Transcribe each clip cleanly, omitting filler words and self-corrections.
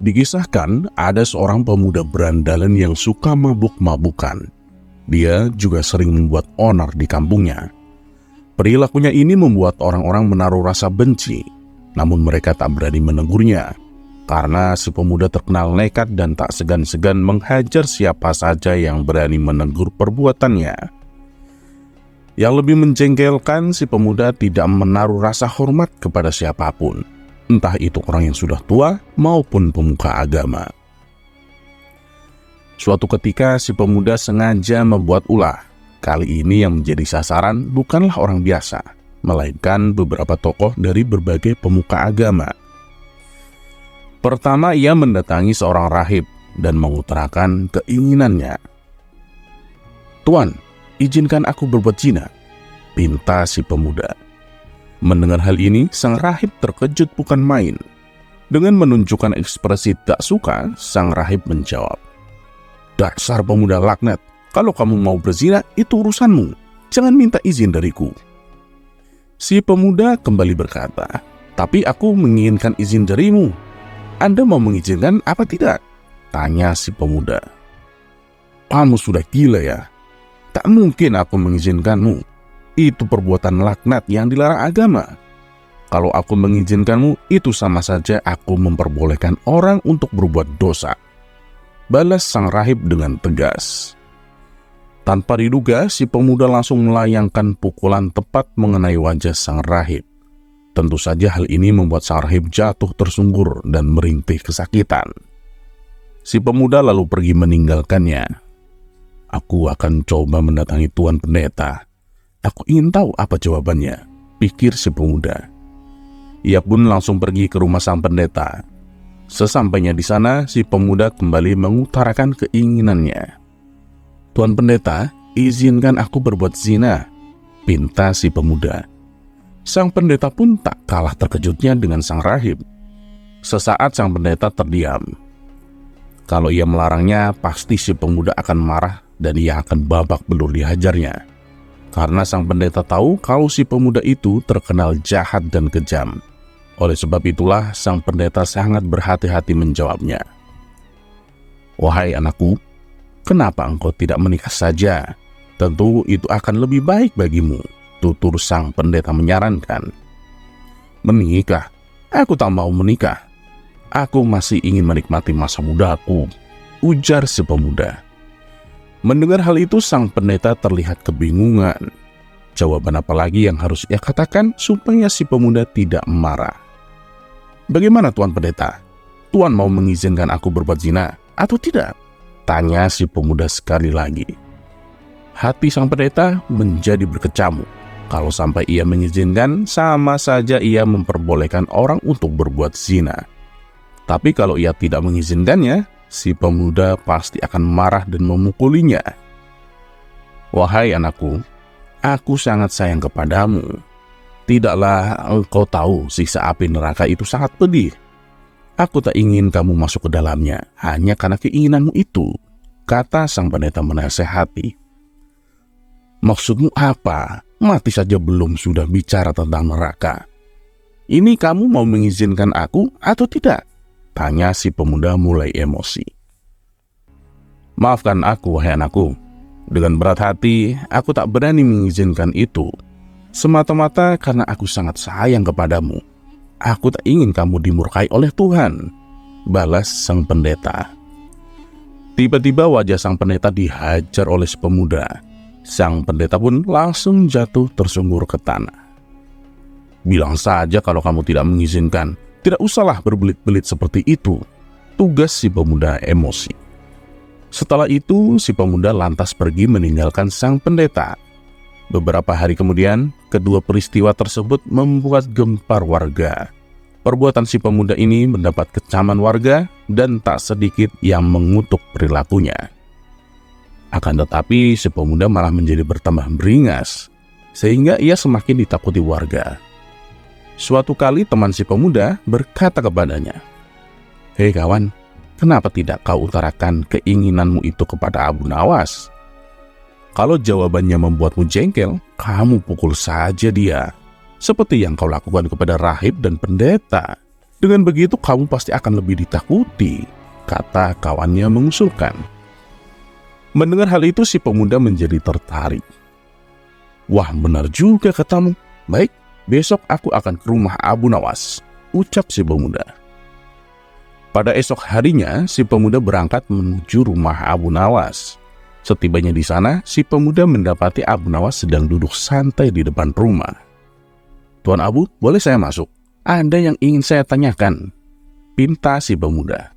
Dikisahkan ada seorang pemuda berandalan yang suka mabuk-mabukan. Dia juga sering membuat onar di kampungnya. Perilakunya ini membuat orang-orang menaruh rasa benci, namun mereka tak berani menegurnya, karena si pemuda terkenal nekat dan tak segan-segan menghajar siapa saja yang berani menegur perbuatannya. Yang lebih menjengkelkan, si pemuda tidak menaruh rasa hormat kepada siapapun, entah itu orang yang sudah tua maupun pemuka agama. Suatu ketika si pemuda sengaja membuat ulah. Kali ini yang menjadi sasaran bukanlah orang biasa, melainkan beberapa tokoh dari berbagai pemuka agama. Pertama, ia mendatangi seorang rahib dan mengutarakan keinginannya. "Tuan, izinkan aku berbuat zina," pinta si pemuda. Mendengar hal ini, sang rahib terkejut bukan main. Dengan menunjukkan ekspresi tak suka, sang rahib menjawab, "Dasar pemuda laknat, kalau kamu mau berzina, itu urusanmu. Jangan minta izin dariku." Si pemuda kembali berkata, "Tapi aku menginginkan izin darimu. Anda mau mengizinkan apa tidak?" tanya si pemuda. "Kamu sudah gila ya? Tak mungkin aku mengizinkanmu. Itu perbuatan laknat yang dilarang agama. Kalau aku mengizinkanmu, itu sama saja aku memperbolehkan orang untuk berbuat dosa," balas sang rahib dengan tegas. Tanpa diduga, si pemuda langsung melayangkan pukulan tepat mengenai wajah sang rahib. Tentu saja hal ini membuat sang rahib jatuh tersungkur dan merintih kesakitan. Si pemuda lalu pergi meninggalkannya. "Aku akan coba mendatangi Tuan Pendeta. Aku ingin tahu apa jawabannya," pikir si pemuda. Ia pun langsung pergi ke rumah sang pendeta. Sesampainya di sana, si pemuda kembali mengutarakan keinginannya. "Tuan Pendeta, izinkan aku berbuat zina," pinta si pemuda. Sang pendeta pun tak kalah terkejutnya dengan sang rahib. Sesaat sang pendeta terdiam. Kalau ia melarangnya, pasti si pemuda akan marah dan ia akan babak belur dihajarnya. Karena sang pendeta tahu kalau si pemuda itu terkenal jahat dan kejam. Oleh sebab itulah sang pendeta sangat berhati-hati menjawabnya. "Wahai anakku, kenapa engkau tidak menikah saja? Tentu itu akan lebih baik bagimu," tutur sang pendeta menyarankan. "Menikah? Aku tak mau menikah. Aku masih ingin menikmati masa mudaku," ujar si pemuda. Mendengar hal itu, sang pendeta terlihat kebingungan. Jawaban apa lagi yang harus ia katakan supaya si pemuda tidak marah? "Bagaimana Tuan Pendeta? Tuan mau mengizinkan aku berbuat zina atau tidak?" tanya si pemuda sekali lagi. Hati sang pendeta menjadi berkecamuk. Kalau sampai ia mengizinkan, sama saja ia memperbolehkan orang untuk berbuat zina. Tapi kalau ia tidak mengizinkannya, si pemuda pasti akan marah dan memukulinya. "Wahai anakku, aku sangat sayang kepadamu. Tidaklah engkau tahu siksa api neraka itu sangat pedih. Aku tak ingin kamu masuk ke dalamnya hanya karena keinginanmu itu," kata sang pendeta menasehati. "Maksudmu apa? Mati saja belum sudah bicara tentang neraka. Ini kamu mau mengizinkan aku atau tidak?" tanya si pemuda mulai emosi. "Maafkan aku, wahai anakku. Dengan berat hati, aku tak berani mengizinkan itu. Semata-mata karena aku sangat sayang kepadamu. Aku tak ingin kamu dimurkai oleh Tuhan," balas sang pendeta. Tiba-tiba wajah sang pendeta dihajar oleh si pemuda. Sang pendeta pun langsung jatuh tersungkur ke tanah. "Bilang saja kalau kamu tidak mengizinkan. Tidak usahlah berbelit-belit seperti itu," tugas si pemuda emosi. Setelah itu, si pemuda lantas pergi meninggalkan sang pendeta. Beberapa hari kemudian, kedua peristiwa tersebut membuat gempar warga. Perbuatan si pemuda ini mendapat kecaman warga dan tak sedikit yang mengutuk perilakunya. Akan tetapi, si pemuda malah menjadi bertambah beringas, sehingga ia semakin ditakuti warga. Suatu kali teman si pemuda berkata kepadanya, "Hei kawan, kenapa tidak kau utarakan keinginanmu itu kepada Abu Nawas? Kalau jawabannya membuatmu jengkel, kamu pukul saja dia, seperti yang kau lakukan kepada rahib dan pendeta." Dengan begitu kamu pasti akan lebih ditakuti, kata kawannya mengusulkan. Mendengar hal itu si pemuda menjadi tertarik. Wah, benar juga katamu. Baik, besok aku akan ke rumah Abu Nawas, ucap si pemuda. Pada esok harinya, si pemuda berangkat menuju rumah Abu Nawas. Setibanya di sana, si pemuda mendapati Abu Nawas sedang duduk santai di depan rumah. Tuan Abu, boleh saya masuk? Ada yang ingin saya tanyakan, pinta si pemuda.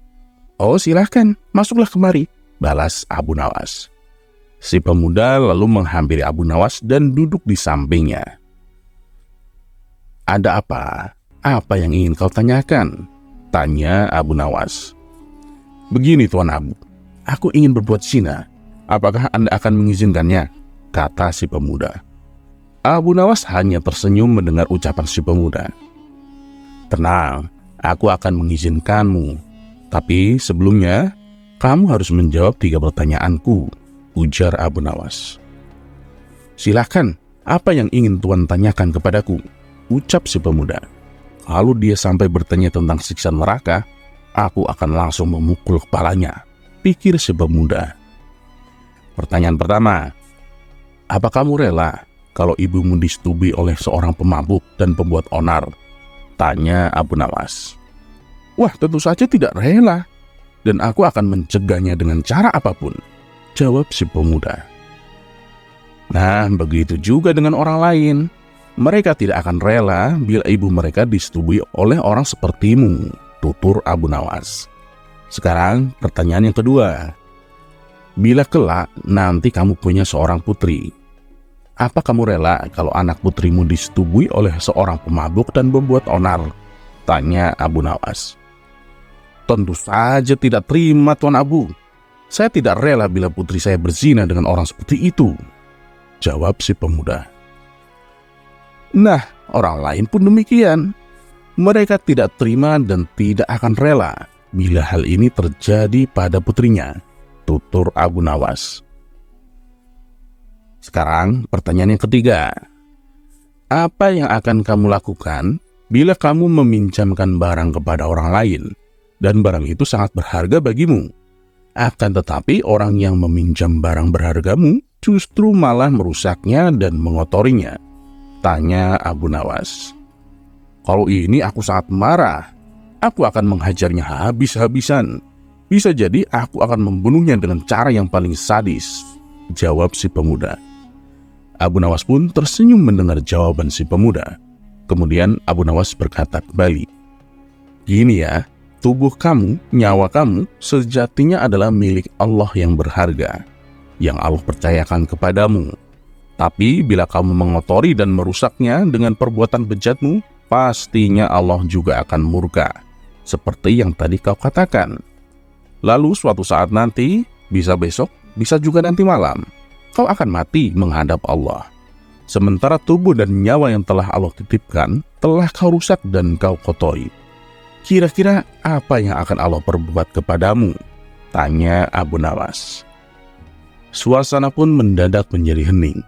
Oh, silahkan, masuklah kemari, balas Abu Nawas. Si pemuda lalu menghampiri Abu Nawas dan duduk di sampingnya. Ada apa? Apa yang ingin kau tanyakan? Tanya Abu Nawas. Begini Tuan Abu, aku ingin berbuat zina. Apakah Anda akan mengizinkannya? Kata si pemuda. Abu Nawas hanya tersenyum mendengar ucapan si pemuda. Tenang, aku akan mengizinkanmu. Tapi sebelumnya, kamu harus menjawab 3 pertanyaanku, ujar Abu Nawas. Silahkan, apa yang ingin Tuan tanyakan kepadaku? Ucap si pemuda. Kalau dia sampai bertanya tentang siksa neraka, aku akan langsung memukul kepalanya, pikir si pemuda. Pertanyaan pertama, apa kamu rela kalau ibumu disetubui oleh seorang pemabuk dan pembuat onar? Tanya Abu Nawas. Wah, tentu saja tidak rela, dan aku akan mencegahnya dengan cara apapun, jawab si pemuda. Nah, begitu juga dengan orang lain. Mereka tidak akan rela bila ibu mereka disetubui oleh orang sepertimu, tutur Abu Nawas. Sekarang pertanyaan yang kedua. Bila kelak nanti kamu punya seorang putri, apa kamu rela kalau anak putrimu disetubui oleh seorang pemabuk dan membuat onar? Tanya Abu Nawas. Tentu saja tidak terima Tuan Abu. Saya tidak rela bila putri saya berzina dengan orang seperti itu, jawab si pemuda. Nah, orang lain pun demikian. Mereka tidak terima dan tidak akan rela bila hal ini terjadi pada putrinya, tutur Abu Nawas. Sekarang pertanyaan yang ketiga. Apa yang akan kamu lakukan bila kamu meminjamkan barang kepada orang lain dan barang itu sangat berharga bagimu? Akan tetapi orang yang meminjam barang berhargamu justru malah merusaknya dan mengotorinya, tanya Abu Nawas. Kalau ini aku sangat marah. Aku akan menghajarnya habis-habisan. Bisa jadi aku akan membunuhnya dengan cara yang paling sadis, jawab si pemuda. Abu Nawas pun tersenyum mendengar jawaban si pemuda. Kemudian Abu Nawas berkata kembali, gini ya, tubuh kamu, nyawa kamu, sejatinya adalah milik Allah yang berharga, yang Allah percayakan kepadamu. Tapi bila kamu mengotori dan merusaknya dengan perbuatan bejatmu, pastinya Allah juga akan murka, seperti yang tadi kau katakan. Lalu suatu saat nanti, bisa besok, bisa juga nanti malam, kau akan mati menghadap Allah. Sementara tubuh dan nyawa yang telah Allah titipkan, telah kau rusak dan kau kotori. Kira-kira apa yang akan Allah perbuat kepadamu? Tanya Abu Nawas. Suasana pun mendadak menjadi hening.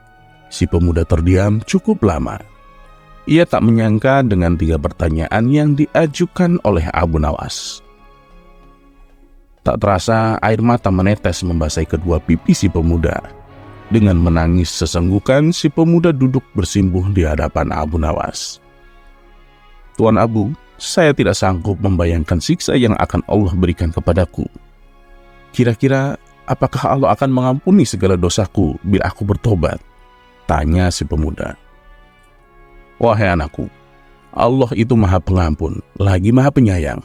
Si pemuda terdiam cukup lama. Ia tak menyangka dengan 3 pertanyaan yang diajukan oleh Abu Nawas. Tak terasa air mata menetes membasahi kedua pipi si pemuda. Dengan menangis sesenggukan, si pemuda duduk bersimpuh di hadapan Abu Nawas. Tuan Abu, saya tidak sanggup membayangkan siksa yang akan Allah berikan kepadaku. Kira-kira apakah Allah akan mengampuni segala dosaku bila aku bertobat? Tanya si pemuda. Wahai anakku, Allah itu Maha Pengampun, lagi Maha Penyayang.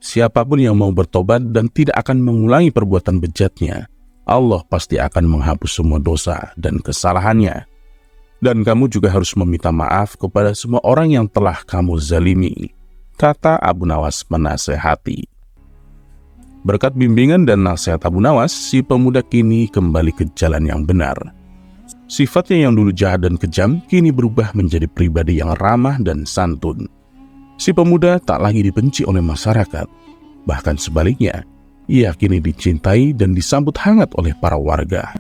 Siapapun yang mau bertobat dan tidak akan mengulangi perbuatan bejatnya, Allah pasti akan menghapus semua dosa dan kesalahannya. Dan kamu juga harus meminta maaf kepada semua orang yang telah kamu zalimi, kata Abu Nawas menasehati. Berkat bimbingan dan nasihat Abu Nawas, si pemuda kini kembali ke jalan yang benar. Sifatnya yang dulu jahat dan kejam kini berubah menjadi pribadi yang ramah dan santun. Si pemuda tak lagi dibenci oleh masyarakat, bahkan sebaliknya, ia kini dicintai dan disambut hangat oleh para warga.